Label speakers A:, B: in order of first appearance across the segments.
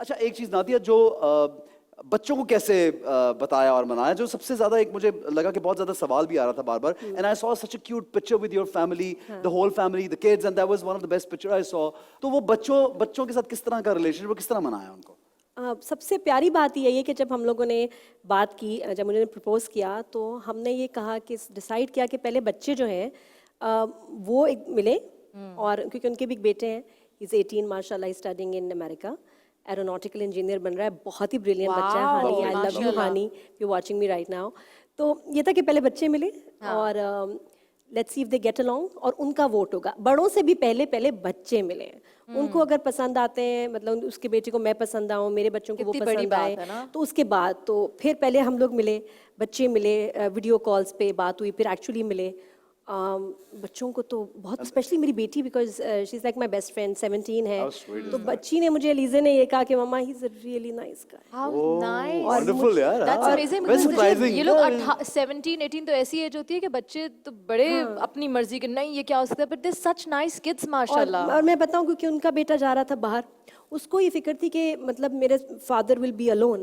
A: अच्छा एक चीज नादिया, जो बच्चों को कैसे बताया और मनाया, जो सबसे ज्यादा एक मुझे लगा कि बहुत ज्यादा सवाल भी आ रहा था बार बार, and I saw such a cute picture with your family, the whole family, the kids, and that was one of the best picture I saw. तो वो बच्चों के साथ किस तरह का रिलेशनशिप, किस तरह मनाया उनको?
B: सबसे प्यारी बात यही है कि जब हम लोगों ने बात की, जब उन्होंने प्रपोज किया तो हमने ये कहा कि डिसाइड किया कि पहले बच्चे जो हैं वो एक मिले, और क्योंकि उनके भी एक बेटे हैं, इज़ 18 माशाल्लाह, is studying in America, aeronautical engineer बन रहा है, बहुत ही ब्रिलियंट बच्चा है Hani. I love you Hani, you watching me right now. तो ये था कि पहले बच्चे मिले और let's see if they get along, और उनका वोट होगा। बड़ों से भी पहले पहले बच्चे मिले, उनको अगर पसंद आते हैं, मतलब उसके बेटे को मैं पसंद आऊँ, मेरे बच्चों को वो पसंद आए, तो उसके बाद तो फिर पहले हम लोग मिले, बच्चे मिले, वीडियो कॉल्स पे बात हुई, फिर एक्चुअली मिले। बच्चों को तो बहुत, स्पेशली मेरी बेटी, because she is like my best friend, 17 है, तो बच्ची ने मुझे, एलिज़ा ने ये कहा कि mama he is a really nice guy.
C: How nice,
A: wonderful यार,
C: दैट्स अमेजिंग। ये लोग 17 18 तो ऐसी एज होती है कि बच्चे तो बड़े अपनी मर्जी के, नहीं ये क्या हो सकता है, but they such nice kids माशाल्लाह।
B: और मैं बताऊं, क्योंकि उनका बेटा जा रहा था बाहर, उसको ये फिक्र थी कि मतलब मेरे फादर विल बी अलोन,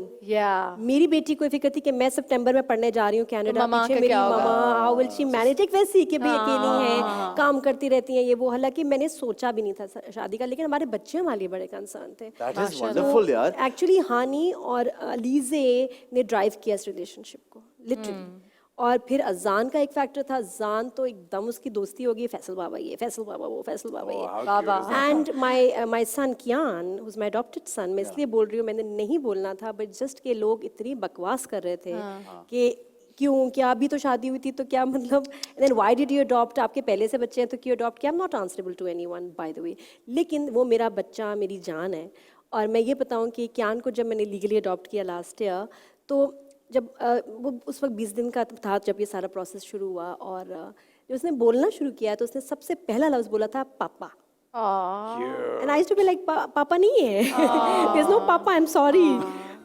B: मेरी बेटी को ये फिक्र थी कि मैं सितंबर में पढ़ने जा रही हूँ कनाडा, पीछे मेरी मामा, हाउ विल शी मैनेज। एक वैसी कि भाई अकेली हैं, काम करती रहती हैं, ये वो। हालांकि मैंने सोचा भी नहीं था शादी का, लेकिन हमारे बच्चे हमारे लिए बड़े कंसर्न थे।
A: दैट इज वंडरफुल यार।
B: एक्चुअली हानी और अलीज़े ने ड्राइव किया इस रिलेशनशिप को, लिटरली। और फिर अजान का एक फैक्टर था, अजान तो एकदम उसकी दोस्ती हो गई, फैसल बाबा ये, फैसल बाबा वो, फैसल बाबा ये, बाबा। And my son Kiyan, who is my adopted son, मैं इसलिए बोल रही हूँ, मैंने नहीं बोलना था, बट जस्ट के लोग इतनी बकवास कर रहे थे कि क्यों, क्या अभी तो शादी हुई थी तो क्या मतलब, then why did you adopt, आपके पहले से बच्चे हैं तो क्यों अडॉप्ट किया? I am not answerable to anyone by the way, लेकिन वो मेरा बच्चा, मेरी जान है। और मैं ये बताऊँ कि कियान को जब मैंने लीगली अडॉप्ट किया लास्ट ईयर, तो जब वो उस वक्त 20 दिन का था जब ये सारा प्रोसेस शुरू हुआ, और जब उसने बोलना शुरू किया तो उसने सबसे पहला लफ्ज़ बोला था पापा। And I used to be like, पापा नहीं है, देयर इज नो पापा, आई एम सॉरी।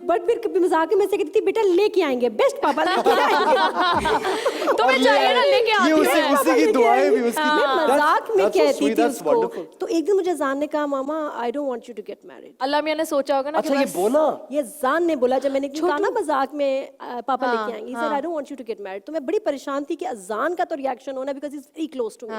B: बट फिर कभी मजाक में से कहती थी, बेटा लेके आएंगे, बेस्ट पापा लेके आएंगे।
C: तुम्हें चाहिए ना, लेके आती
A: है। उसी की दुआएं भी उसकी।
B: मैं मजाक में कहती थी उसको। तो एक दिन मुझे जान ने कहा, mama I don't want you to get married.
C: अल्लाह मियां ने सोचा होगा ना।
A: अच्छा, ये बोला,
B: ये जान ने बोला, जब मैंने कहा ना मजाक में पापा लेके आएंगे, he said I don't want you to get married। तो मैं बड़ी परेशान थी कि अजान का तो रिएक्शन होना, because is very close to me,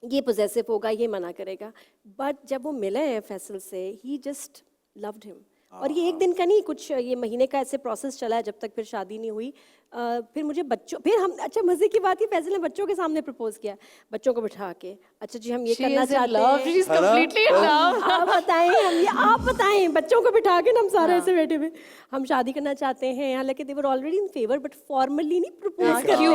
B: ये पोजेसिव होगा, ये मना करेगा। बट जब वो मिले हैं फैसल से, ही जस्ट लव्ड हिम। और ये एक दिन का नहीं, कुछ ये महीने का ऐसे प्रोसेस चला है जब तक फिर शादी नहीं हुई। फिर मुझे बच्चों, फिर हम, अच्छा मजे की बात है, फैसल ने बच्चों के सामने प्रपोज किया, बच्चों को बिठा के, अच्छा जी हम ये करना चाहते हैं, आप बताएं, हम ये आप बताएं, बच्चों को बिठा के ना हम सारे ऐसे बैठे हुए, हम शादी करना चाहते हैं, हालांकि they were already in favour, but formally नहीं प्रपोज करते,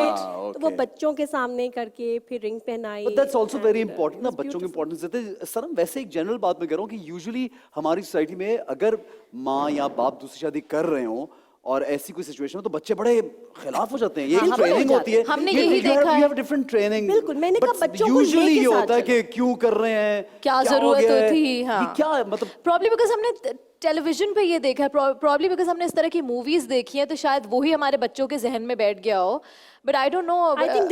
B: तो वो बच्चों के सामने करके फिर रिंग पहनाई।
A: But that's also very important ना, बच्चों की इंपॉर्टेंस देते हैं। सर हम वैसे एक जनरल बात मैं कह रहा हूँ कि यूजुअली हमारी सोसाइटी में अगर माँ या बाप दूसरी शादी कर रहे हो और ऐसी कोई सिचुएशन हो, तो बच्चे बड़े खिलाफ हो जाते हैं। ये ट्रेनिंग होती है,
C: हमने यही देखा है।
A: You have different training।
B: बिल्कुल, मैंने कहा बच्चों को
A: यूजुअली ये होता है कि क्यों कर रहे हैं,
C: क्या जरूरत होती है,
A: ये क्या मतलब,
C: प्रॉब्ली बिकॉज हमने टेलीविजन पे ये देखा है, प्रॉब्ली बिकॉज हमने इस तरह की मूवीज देखी हैं, तो शायद वही हमारे बच्चों के जहन में बैठ गया हो। But I don't know.
B: I think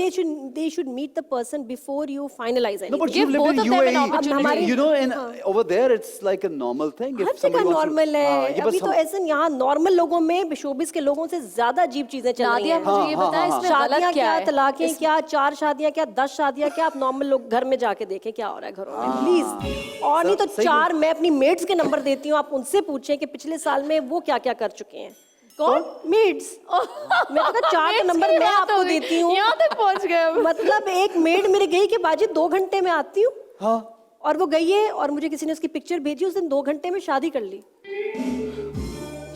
B: they should meet the person before you finalize anything.
A: No, but you
C: Give both
A: lived
C: of
A: in
C: them an
A: UAE.
C: opportunity.
A: You know, and over there it's like a normal thing.
B: हर जगह normal है। अभी तो ऐसे यहाँ normal लोगों में showbiz के लोगों से ज्यादा अजीब चीजें चल रही हैं।
C: मुझे ये बताएं, इसमें गलत क्या है?
B: तलाकें क्या, 4 शादियां क्या, 10 शादियां क्या, आप नॉर्मल लोग घर में जाके देखें क्या हो रहा है घरों में, प्लीज। और नहीं तो 4 मैं अपनी मेड्स के नंबर देती हूँ, आप उनसे पूछें कि पिछले साल में वो क्या क्या कर चुके हैं। कौन? मेड्स। मैं तो 4 नंबर मैं आपको देती हूँ।
C: यहाँ तक पहुँच गए।
B: मतलब एक मेड मेरे गई कि बाजी 2 घंटे में आती हूँ।
A: हाँ।
B: और वो गई है, और मुझे किसी ने उसकी पिक्चर भेजी, उस दिन 2 घंटे में शादी कर ली।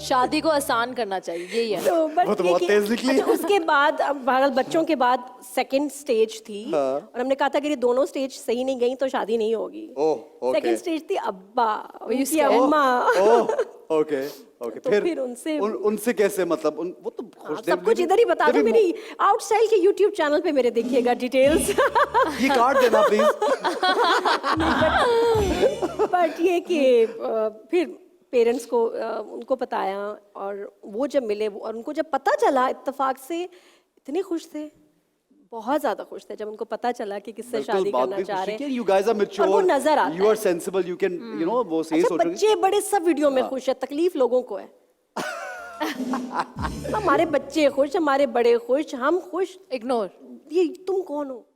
C: शादी को आसान करना चाहिए, यही है।
B: वो तो बहुत तेज निकली। अच्छा, उसके बाद अब बच्चों के बाद सेकंड स्टेज थी, और हमने कहा था कि ये दोनों स्टेज सही नहीं गई तो शादी नहीं होगी। सेकंड स्टेज थी अब्बा, उनकी अम्मा।
A: ओके,
B: तो फिर
A: उनसे कैसे, मतलब वो तो
B: सब कुछ इधर ही बता दो, मेरी आउटस्टाइल के यूट्यूब चैनल पे मेरे देखिएगा डिटेल्स।
A: ये कार्ड देना प्लीज।
B: बट ये कि फिर पेरेंट्स को उनको बताया, और वो जब मिले और उनको जब पता चला, इत्तेफाक से इतने खुश थे, बहुत ज्यादा खुश थे जब उनको पता चला कि किससे शादी
A: बिल्कुल, बात
B: करना
A: भी
B: चाह
A: खुशी
B: रहे
A: की,
B: हैं।
A: you guys are mature,
B: और वो नजर आता
A: you are
B: है।
A: sensible, you can, you know, वो सही
B: अच्छा,
A: सोचोगे।
B: बच्चे बड़े सब वीडियो में खुश है, तकलीफ लोगों को है। हमारे बच्चे खुश, हमारे बड़े खुश, हम खुश,
C: इग्नोर।
B: ये तुम कौन हो?